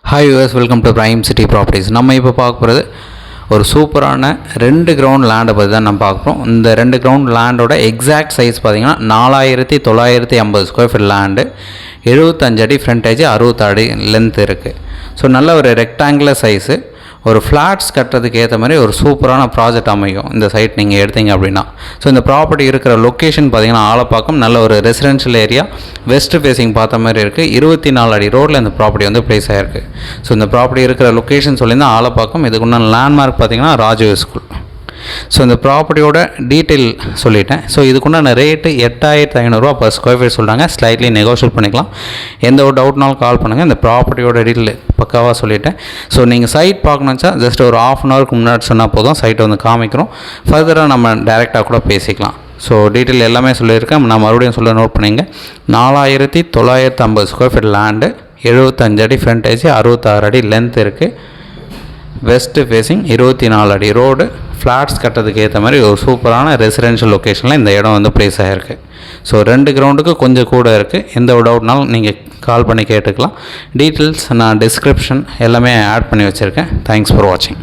Hi US, welcome to prime city properties. நம்ம இப்போ பார்க்க போகிறது ஒரு சூப்பரான 2 கிரவுண்ட் லேண்டை பற்றி தான் நம்ம பார்க்குறோம். இந்த 2 கிரவுண்ட் லேண்டோட எக்ஸாக்ட் சைஸ் பார்த்திங்கன்னா 4950 ஸ்கொயர் ஃபீட் லேண்டு, 75 அடி ஃப்ரண்டேஜ், 60 அடி லென்த் இருக்குது. ஸோ நல்ல ஒரு ரெக்டாங்குலர் சைஸு, ஒரு ஃப்ளாட்ஸ் கட்டுறதுக்கு ஏற்ற மாதிரி ஒரு சூப்பரான ப்ராஜெக்ட் அமையும் இந்த சைட் நீங்கள் எடுத்தீங்க அப்படின்னா. ஸோ இந்த ப்ராப்பர்ட்டி இருக்கிற லொக்கேஷன் பார்த்திங்கன்னா ஆலப்பாக்கம், நல்ல ஒரு ரெசிடென்ஷியல் ஏரியா, வெஸ்ட் ஃபேஸிங் பார்த்த மாதிரி இருக்குது. 24 அடி ரோட்டில் இந்த ப்ராப்பர்ட்டி வந்து ப்ளேஸ் ஆகிருக்கு. ஸோ இந்த ப்ராப்பர்ட்டி இருக்கிற லொக்கேஷன் சொல்லியிருந்தால் ஆலப்பாக்கம். இதுக்குண்டான லேண்ட்மார்க் பார்த்திங்கன்னா ராஜு ஸ்கூல். ஸோ இந்த ப்ராப்பர்ட்டியோட டீட்டெயில் சொல்லிட்டேன். ஸோ இதுக்குண்டான ரேட்டு 8500 பர் ஸ்கொயர் ஃபீட் சொல்கிறாங்க. ஸ்லைட்லி நெகோஷியேட் பண்ணிக்கலாம். எந்த ஒரு டவுட்னாலும் கால் பண்ணுங்கள். இந்த ப்ராப்பர்ட்டியோட டீட்டெயில் பக்காவாக சொல்லிட்டேன். ஸோ நீங்கள் சைட் பார்க்கணுச்சா ஜஸ்ட் ஒரு ½ அன் ஹவருக்கு முன்னாடி சொன்னால் போதும், சைட்டை வந்து காமிக்கிறோம். ஃபர்தராக நம்ம டைரெக்டாக கூட பேசிக்கலாம். ஸோ டீட்டெயில் எல்லாமே சொல்லியிருக்கேன். நான் மறுபடியும் சொல்ல நோட் பண்ணிங்க. 4950 ஸ்கொயர் ஃபீட் லேண்டு, 75 அடி ஃப்ரண்டேஜ், 66 அடி லென்த் இருக்குது. வெஸ்ட்டு ஃபேஸிங், 24 அடி ரோடு, ஃப்ளாட்ஸ் கட்டுறதுக்கு ஏற்ற மாதிரி ஒரு சூப்பரான ரெசிடென்ஷியல் லொக்கேஷனில் இந்த இடம் வந்து ப்ளேஸ் ஆகிருக்கு. ஸோ 2 கிரவுண்டுக்கு கொஞ்சம் கூட இருக்குது. எந்த ஒரு டவுட்னாலும் நீங்கள் கால் பண்ணி கேட்டுக்கலாம். டீட்டெயில்ஸ் நான் டிஸ்கிரிப்ஷன் எல்லாமே ஆட் பண்ணி வச்சுருக்கேன். தேங்க்ஸ் ஃபார் வாட்சிங்.